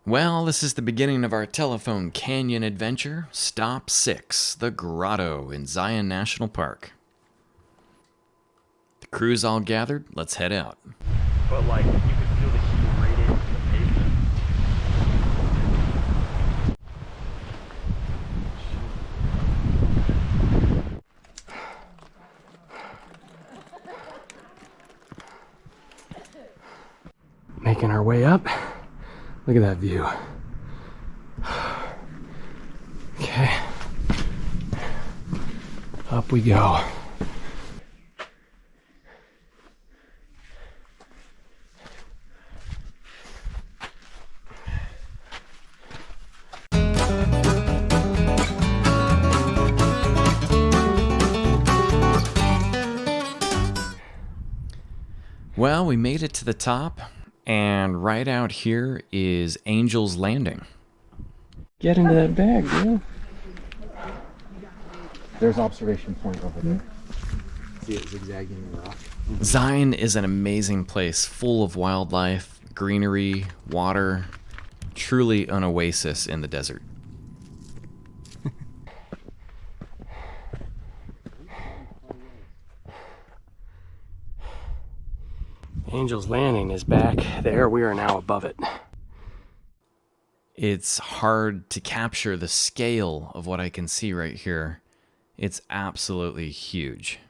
Well, this is the beginning of our telephone canyon adventure. Stop 6, the Grotto in Zion National Park. The crew's all gathered. Let's head out. But like, you could feel the heat radiate from the pavement. Making our way up. Look at that view. Okay. Up we go. Well, we made it to the top, and right out here is Angel's Landing. Get into that bag, dude. There's observation point over there. See it zigzagging in the rock. Zion is an amazing place, full of wildlife, greenery, water, truly an oasis in the desert. Angel's Landing is back there. We are now above it. It's hard to capture the scale of what I can see right here. It's absolutely huge.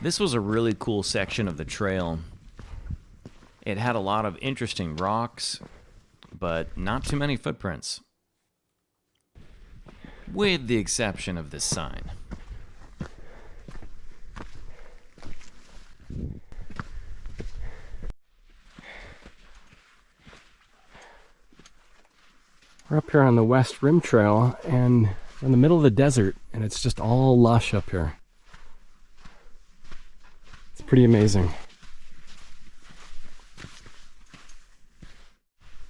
This was a really cool section of the trail. It had a lot of interesting rocks, but not too many footprints. With the exception of this sign. We're up here on the West Rim Trail, and we're in the middle of the desert, and it's just all lush up here. It's pretty amazing.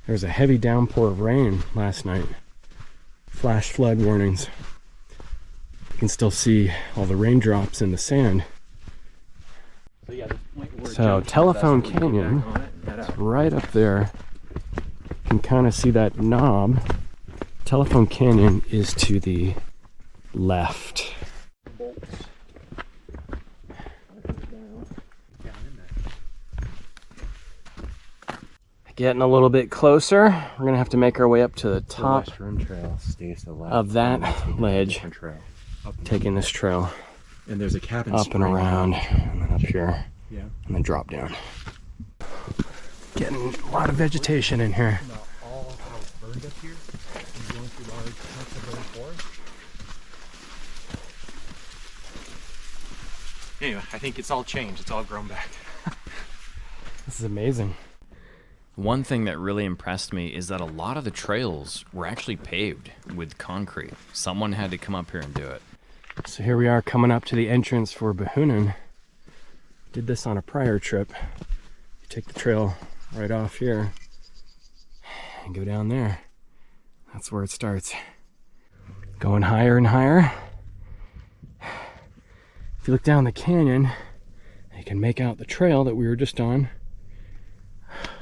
There was a heavy downpour of rain last night. Flash flood warnings. You can still see all the raindrops in the sand. So Telephone Canyon is right up there. You can kind of see that knob. Telephone Canyon is to the left. Getting a little bit closer. We're gonna have to make our way up to the top The West Rim Trail stays to the left. of that ledge. Different trail. Taking this trail And there's a cabin up and spring around, and then up here, Yeah. and then drop down. Getting a lot of vegetation in here. All how it's burned up here. And going through large chunks of burned forest. Anyway, I think it's all changed. It's all grown back. This is amazing. One thing that really impressed me is that a lot of the trails were actually paved with concrete. Someone had to come up here and do it. So here we are coming up to the entrance for Bahunan. Did this on a prior trip. You take the trail right off here and go down there. That's where it starts. Going higher and higher. If you look down the canyon, you can make out the trail that we were just on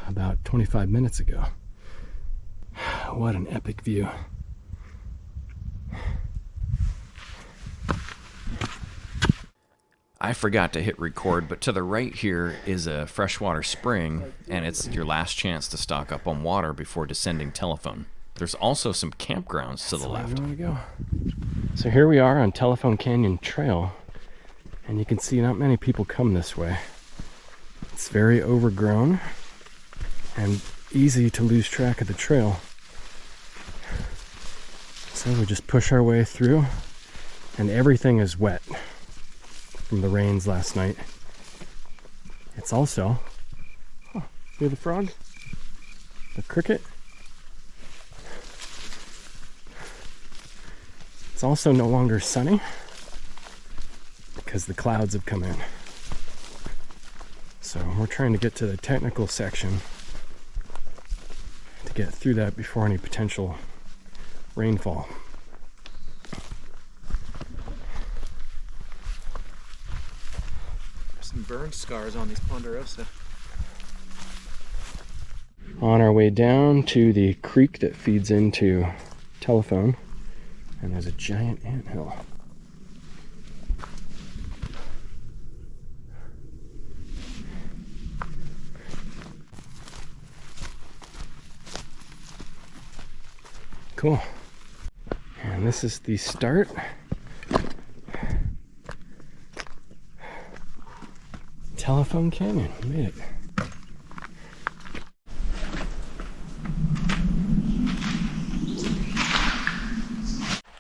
about 25 minutes ago. What an epic view. I forgot to hit record, but to the right here is a freshwater spring, and it's your last chance to stock up on water before descending Telephone. There's also some campgrounds to the left. Where do we go? So here we are on Telephone Canyon Trail, and you can see not many people come this way. It's very overgrown and easy to lose track of the trail. So we just push our way through, and everything is wet from the rains last night. It's also, hear the frog? The cricket? It's also no longer sunny because the clouds have come in. So we're trying to get to the technical section to get through that before any potential rainfall. There's some burn scars on these Ponderosa. On our way down to the creek that feeds into Telephone, and there's a giant anthill. Cool. And this is the start. Telephone Canyon, we made it.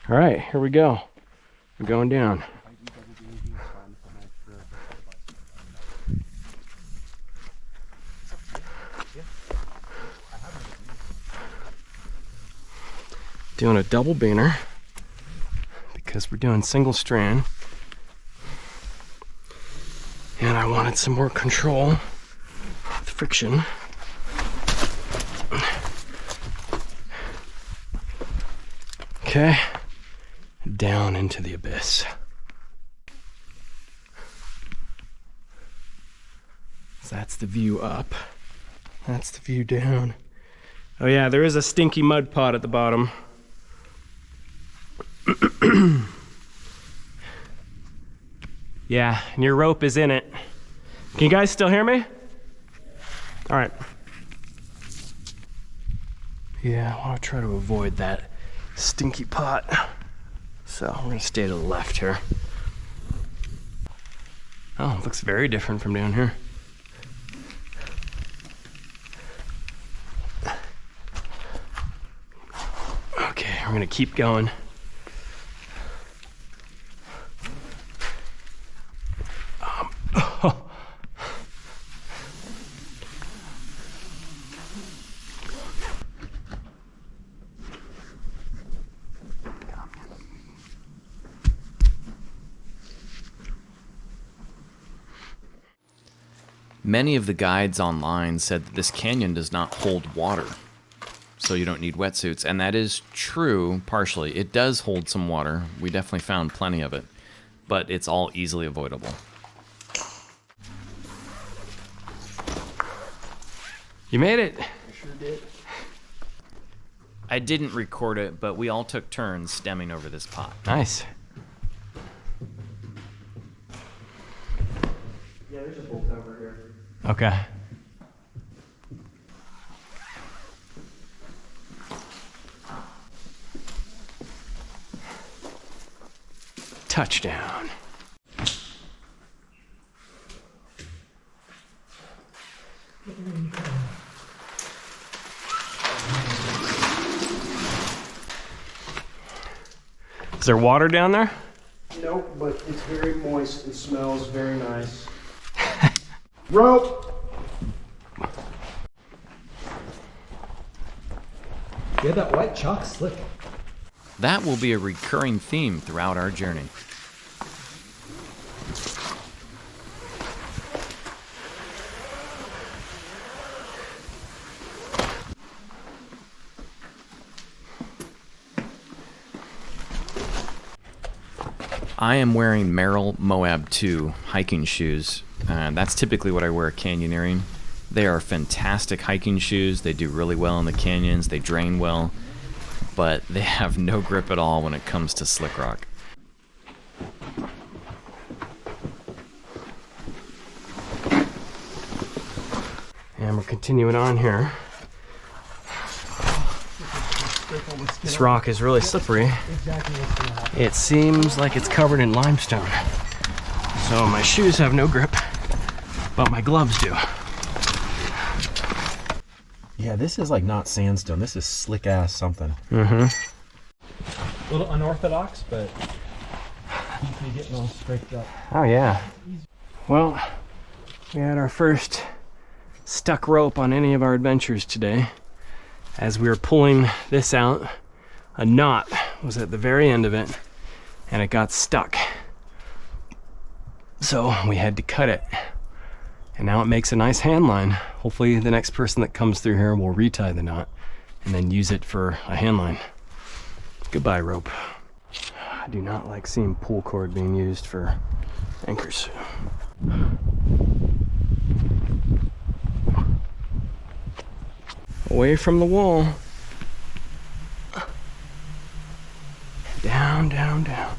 All right, here we go. We're going down. Doing a double beaner because we're doing single strand. And I wanted some more control with friction. Okay, down into the abyss. So that's the view up. That's the view down. Oh yeah, there is a stinky mud pot at the bottom. Yeah, and your rope is in it. Can you guys still hear me? All right. Yeah, I want to try to avoid that stinky pot. So we're gonna stay to the left here. Oh, it looks very different from down here. Okay, we're gonna keep going. Many of the guides online said that this canyon does not hold water, so you don't need wetsuits. And that is true, partially. It does hold some water. We definitely found plenty of it, but it's all easily avoidable. You made it. I sure did. I didn't record it, but we all took turns stemming over this pot. Nice. Yeah, there's a bolt over here. Okay. Touchdown. Is there water down there? Nope, but it's very moist and smells very nice. Rope! Yeah, that white chalk's slick. That will be a recurring theme throughout our journey. I am wearing Merrell Moab 2 hiking shoes. That's typically what I wear canyoneering. They are fantastic hiking shoes. They do really well in the canyons. They drain well, but they have no grip at all when it comes to slick rock. And we're continuing on here. This rock is really slippery. It seems like it's covered in limestone. So my shoes have no grip, but my gloves do. Yeah, this is like not sandstone. This is slick ass something. Mm-hmm. A little unorthodox, but you getting all scraped up. Oh yeah. Well, we had our first stuck rope on any of our adventures today. As we were pulling this out, a knot was at the very end of it, and it got stuck. So we had to cut it. And now it makes a nice hand line. Hopefully the next person that comes through here will retie the knot and then use it for a hand line. Goodbye, rope. I do not like seeing pull cord being used for anchors. Away from the wall. Down, down, down.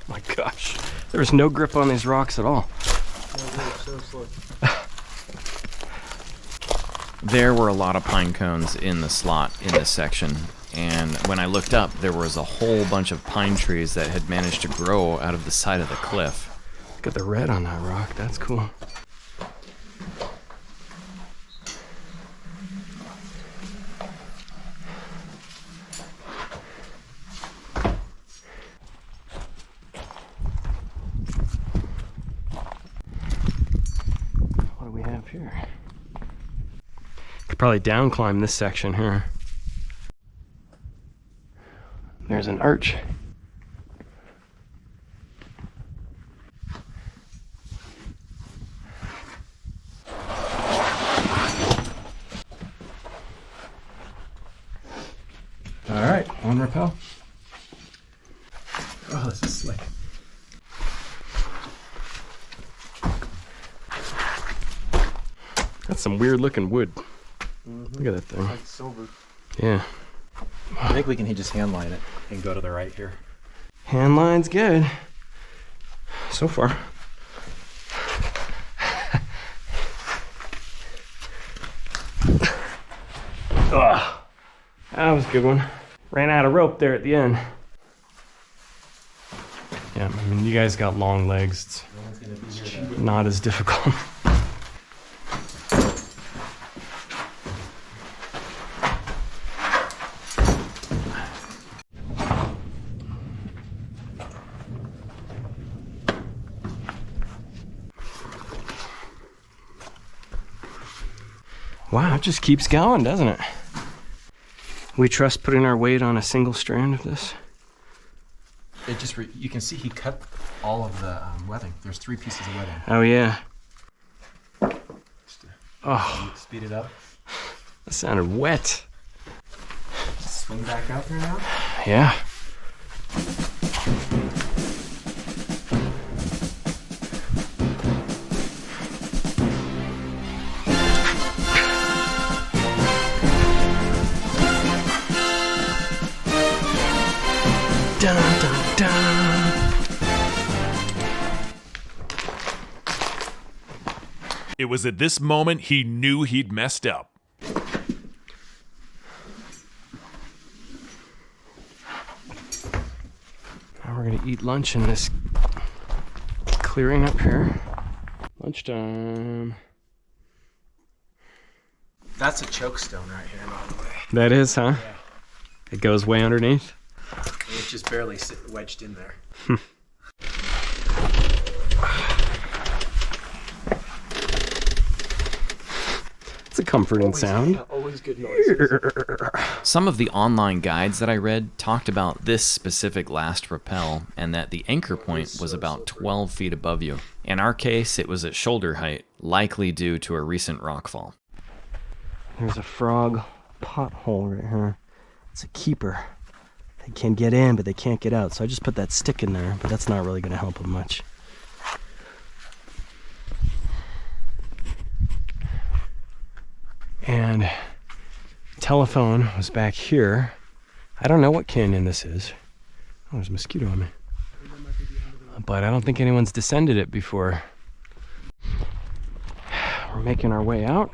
My gosh, there was no grip on these rocks at all. There were a lot of pine cones in the slot in this section, and when I looked up, there was a whole bunch of pine trees that had managed to grow out of the side of the cliff. Look at the red on that rock, that's cool. What do we have here? Could probably down climb this section here. There's an arch. All right, one rappel. Oh, this is slick. That's some weird looking wood. Look at that thing. Like silver. Yeah. I think we can just hand line it and go to the right here. Hand line's good. So far. Ugh. That was a good one. Ran out of rope there at the end. Yeah, I mean, you guys got long legs. It's not as difficult. Wow, it just keeps going, doesn't it? We trust putting our weight on a single strand of this. It just, you can see he cut all of the webbing. There's 3 pieces of webbing. Oh yeah. Just to Oh, speed it up. that sounded wet. Just swing back out there now. Yeah. Dun, dun, dun. It was at this moment he knew he'd messed up. Now we're gonna eat lunch in this clearing up here. Lunchtime. That's a choke stone right here, by the way. That is, huh? It goes way underneath. It's just barely wedged in there. It's a comforting sound. Always good noises. Some of the online guides that I read talked about this specific last rappel and that the anchor point was about 12 feet above you. In our case, it was at shoulder height, likely due to a recent rockfall. There's a frog pothole right here. It's a keeper. They can get in, but they can't get out. So I just put that stick in there, but that's not really going to help them much. And telephone was back here. I don't know what canyon this is. Oh, there's a mosquito on me. But I don't think anyone's descended it before. We're making our way out.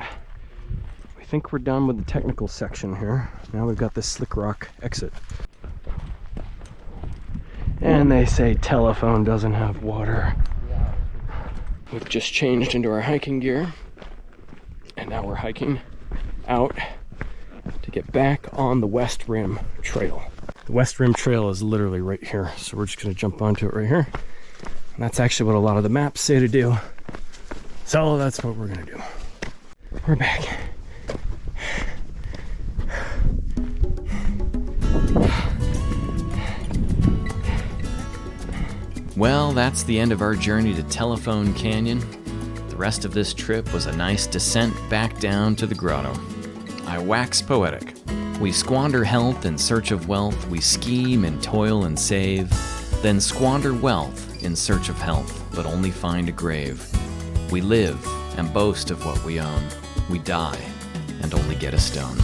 I think we're done with the technical section here. Now we've got this slick rock exit. And they say telephone doesn't have water. We've just changed into our hiking gear. And now we're hiking out to get back on the West Rim Trail. The West Rim Trail is literally right here. So we're just gonna jump onto it right here. And that's actually what a lot of the maps say to do. So that's what we're gonna do. We're back. Well, that's the end of our journey to Telephone Canyon. The rest of this trip was a nice descent back down to the grotto. I wax poetic. We squander health in search of wealth, we scheme and toil and save, then squander wealth in search of health, but only find a grave. We live and boast of what we own. We die and only get a stone.